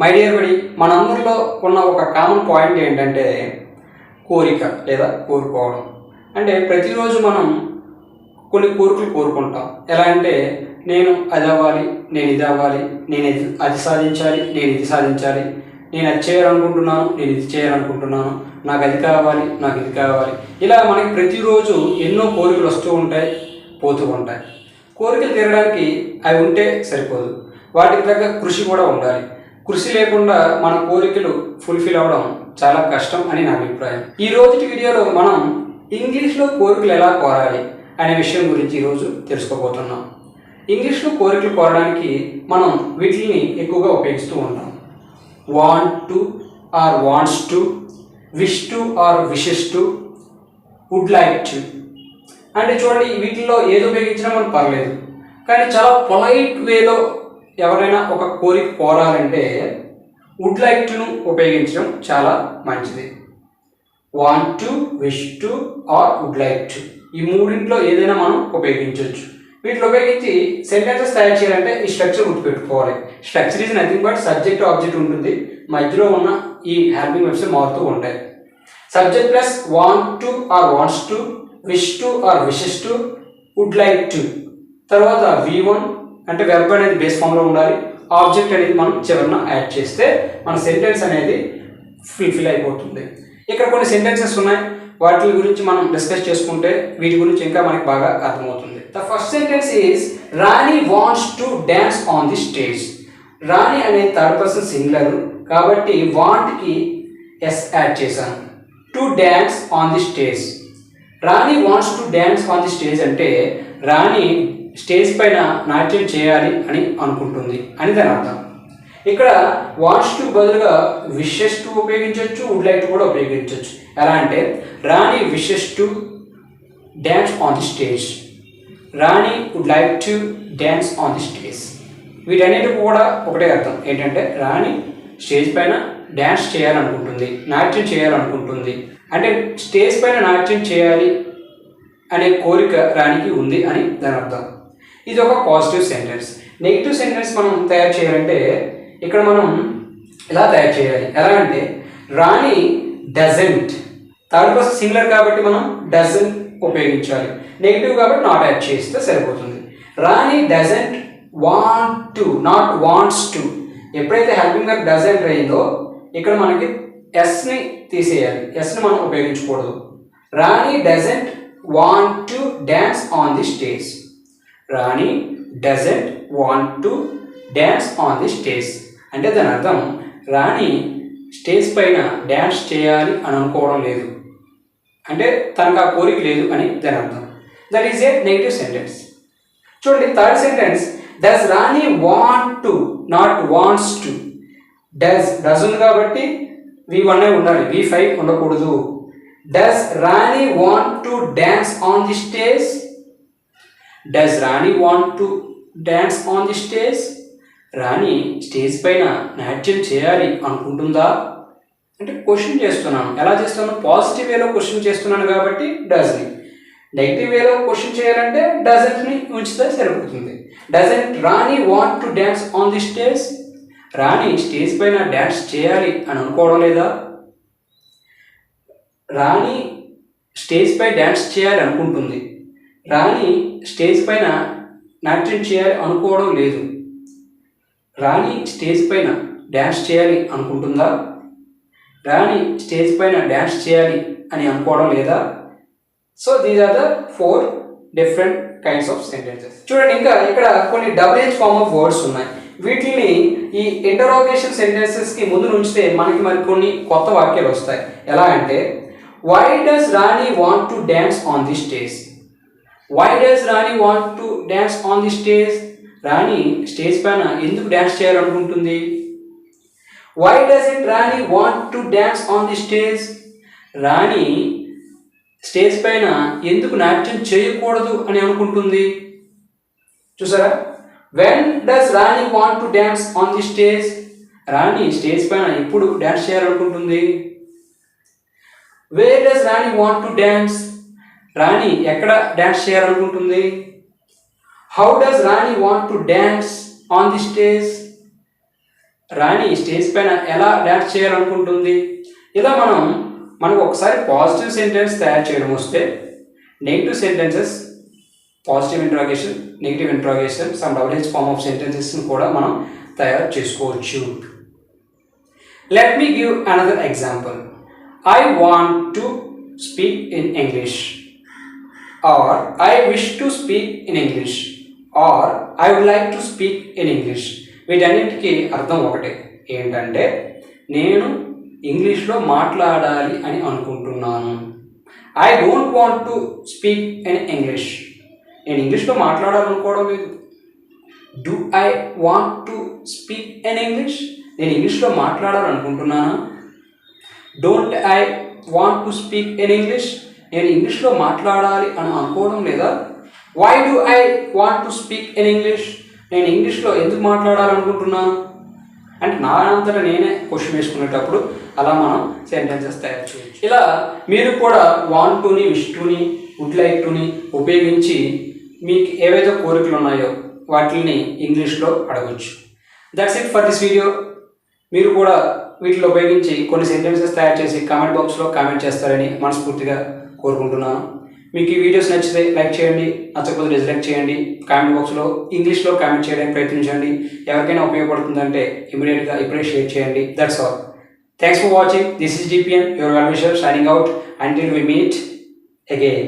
My dear బడి, మనందరిలో ఉన్న ఒక కామన్ పాయింట్ ఏంటంటే కోరిక లేదా కోరుకోవడం. అంటే ప్రతిరోజు మనం కొన్ని కోరికలు కోరుకుంటాం. ఎలా అంటే నేను అది అవ్వాలి, నేను ఇది అవ్వాలి, నేను అది సాధించాలి, నేను ఇది సాధించాలి, నేను అది చేయాలనుకుంటున్నాను, నేను ఇది చేయాలనుకుంటున్నాను, నాకు అది కావాలి, నాకు ఇది కావాలి. ఇలా మనకి ప్రతిరోజు ఎన్నో కోరికలు వస్తూ ఉంటాయి, పోతూ ఉంటాయి. కోరికలు తీరడానికి అవి ఉంటే సరిపోదు, వాటికి తగ్గ కృషి కూడా ఉండాలి. కృషి లేకుండా మన కోరికలు ఫుల్ఫిల్ అవ్వడం చాలా కష్టం అని నా అభిప్రాయం. ఈ రోజు వీడియోలో మనం ఇంగ్లీష్లో కోరికలు ఎలా కోరాలి అనే విషయం గురించి ఈరోజు తెలుసుకోబోతున్నాం. ఇంగ్లీష్లో కోరికలు కోరడానికి మనం వీటిని ఎక్కువగా ఉపయోగిస్తూ ఉంటాం. Want to or wants to, wish to or wishes to, would like to. అంటే చూడండి, వీటిల్లో ఏది ఉపయోగించినా మనకు పర్లేదు, కానీ చాలా పొలైట్ వేలో ఎవరైనా ఒక కోరిక కోరాలంటే వుడ్ లైక్ టును ఉపయోగించడం చాలా మంచిది. Want to, wish to or would like to, ఈ మూడింట్లో ఏదైనా మనం ఉపయోగించవచ్చు. వీటిలో ఉపయోగించి సెంటెన్సెస్ తయారు చేయాలంటే ఈ స్ట్రక్చర్ గుర్తుపెట్టుకోవాలి. Structure is nothing but subject object ఉంటుంది, మధ్యలో ఉన్న ఈ హెల్పింగ్ వర్బ్స్ మారుతూ ఉంటాయి. Subject plus want to or wants to, wish to or wishes to, would like to. తర్వాత V1 అంటే వెర్బ్ అనేది బేస్ ఫామ్లో ఉండాలి, ఆబ్జెక్ట్ అనేది మనం చివరిన యాడ్ చేస్తే మన సెంటెన్స్ అనేది ఫుల్ఫిల్ అయిపోతుంది. ఇక్కడ కొన్ని సెంటెన్సెస్ ఉన్నాయి, వాటి గురించి మనం డిస్కస్ చేసుకుంటే వీటి గురించి ఇంకా మనకి బాగా అర్థమవుతుంది. The first sentence is Rani wants to dance on the stage. Rani అనేది థర్డ్ పర్సన్ సింగులర్ కాబట్టి వాంట్కి ఎస్ యాడ్ చేశాను. To dance on the stage. Rani wants to dance on the stage అంటే రాణి స్టేజ్ పైన నాట్యం చేయాలి అని అనుకుంటుంది అని దాని అర్థం. ఇక్కడ వాంట్స్ టు బదులుగా విషెస్ టు ఉపయోగించవచ్చు, వుడ్ లైక్ టు కూడా ఉపయోగించవచ్చు. ఎలా అంటే Rani wishes to dance on the stage, Rani would like to dance on the stage. వీటన్నిటికి కూడా ఒకటే అర్థం ఏంటంటే రాణి స్టేజ్ పైన డ్యాన్స్ చేయాలనుకుంటుంది, నాట్యం చేయాలనుకుంటుంది. అంటే స్టేజ్ పైన నాట్యం చేయాలి అనే కోరిక రాణికి ఉంది అని దాని అర్థం. ఇది ఒక పాజిటివ్ సెంటెన్స్. నెగిటివ్ సెంటెన్స్ మనం తయారు చేయాలంటే ఇక్కడ మనం ఇలా తయారు చేయాలి. ఎలా అంటే రాణి డజంట్, థర్డ్ పర్సన్ సింగులర్ కాబట్టి మనం డజంట్ ఉపయోగించాలి, నెగిటివ్ కాబట్టి నాట్ యాడ్ చేస్తే సరిపోతుంది. Rani doesn't want to, not wants to. ఎప్పుడైతే హెల్పింగ్ వర్బ్ డజంట్ అయిందో ఇక్కడ మనకి ఎస్ని తీసేయాలి, ఎస్ని మనం ఉపయోగించకూడదు. Rani doesn't want to dance on the stage. Rani doesn't want to dance on the stage అంటే దాని అర్థం రాణి స్టేజ్ పైన డ్యాన్స్ చేయాలి అని అనుకోవడం లేదు, అంటే తనకు ఆ కోరిక లేదు అని దాని అర్థం. That is a negative sentence. చూడండి third sentence, does Rani want to not wants to. Does ఉంది కాబట్టి V1 ఉండాలి, V5 ఉండకూడదు. Does Rani want to dance on the stage. Does Rani want to dance on the stage. Rani stage పైన నాట్యం చేయాలి అనుకుంటుందా అంటే question చేస్తున్నాను. ఎలా చేస్తాను? పాజిటివ్ వేలో క్వశ్చన్ చేస్తున్నాను కాబట్టి డస్ని. నెగిటివ్ వేలో క్వశ్చన్ చేయాలంటే డజంట్ని ఉంచితే సరిపోతుంది. Doesn't Rani want to dance on the stage. Rani stage పైన డ్యాన్స్ చేయాలి అని అనుకోవడం లేదా? రాణి స్టేజ్ పై డ్యాన్స్ చేయాలి అనుకుంటుంది, రాణి స్టేజ్ పైన నాట్యం చేయాలి అనుకోవడం లేదు. రాణి స్టేజ్ పైన డ్యాన్స్ చేయాలి అనుకుంటుందా? రాణి స్టేజ్ పైన డ్యాన్స్ చేయాలి అని అనుకోవడం లేదా? So these are the 4 different kinds of sentences. చూడండి ఇంకా ఇక్కడ కొన్ని WH ఫార్మ్ ఆఫ్ వర్డ్స్ ఉన్నాయి. వీటిని ఈ ఇంటరోగేషన్ సెంటెన్సెస్కి ముందు ఉంచితే మనకి మరి కొన్ని కొత్త వాక్యాలు వస్తాయి. ఎలా అంటే why does Rani want to dance on the stage. Why does Rani want to dance on the stage. Rani stage పైన ఎందుకు డ్యాన్స్ చేయాలనుకుంటుంది? Why doesn't Rani want to dance on the stage. Rani stage పైన ఎందుకు నాట్యం చేయకూడదు అని అనుకుంటుంది? చూసారా? When does Rani want to dance on the stage. Rani stage పైన ఎప్పుడు డ్యాన్స్ చేయాలనుకుంటుంది? Where does Rani want to dance. Rani ఎక్కడ dance చేయాలనుకుంటుంది? How does Rani want to dance on the stage. Rani stage పైన ఎలా డ్యాన్స్ చేయాలనుకుంటుంది. ఇలా మనకు ఒకసారి పాజిటివ్ సెంటెన్స్ తయారు చేయడం వస్తే negative sentences, positive interrogation, negative interrogation, some double H form of సెంటెన్సెస్ని కూడా మనం తయారు చేసుకోవచ్చు. Let me give another example. I want to speak in English, or I wish to speak in English, or I would like to speak in English. వీటన్నిటికీ అర్థం ఒకటే, ఏంటంటే నేను ఇంగ్లీష్లో మాట్లాడాలి అని అనుకుంటున్నాను. I don't want to speak in English. నేను ఇంగ్లీష్లో మాట్లాడాలనుకోవడం లేదు. Do I want to speak in English? నేను ఇంగ్లీష్లో మాట్లాడాలనుకుంటున్నానా? Don't I want to speak in English? నేను ఇంగ్లీష్లో మాట్లాడాలి అని అనుకోవడం లేదా? Why do I want to speak in English? నేను ఇంగ్లీష్లో ఎందుకు మాట్లాడాలనుకుంటున్నాను అంటే నా అంతటా నేనే క్వశ్చన్ వేసుకునేటప్పుడు అలా మనం సెంటెన్సెస్ తయారు చేయొచ్చు. ఇలా మీరు కూడా వాంట్ టుని, విష్ టుని, వుడ్ లైక్ టుని ఉపయోగించి మీకు ఏవైతే కోరికలు ఉన్నాయో వాటిని ఇంగ్లీష్లో అడగచ్చు. That's it for this video. మీరు కూడా వీటిలో ఉపయోగించి కొన్ని సెంటెన్సెస్ తయారు చేసి కామెంట్ బాక్స్లో కామెంట్ చేస్తారని మనస్ఫూర్తిగా కోరుకుంటున్నాను. మీకు ఈ వీడియోస్ నచ్చితే లైక్ చేయండి, నచ్చకపోతే డిస్లైక్ చేయండి. కామెంట్ బాక్స్లో ఇంగ్లీష్లో కామెంట్ చేయడానికి ప్రయత్నించండి. ఎవరికైనా ఉపయోగపడుతుందంటే ఇమీడియట్గా ఇప్పుడే షేర్ చేయండి. That's all. Thanks for watching. This is DPN, your well wisher, signing out until we meet again.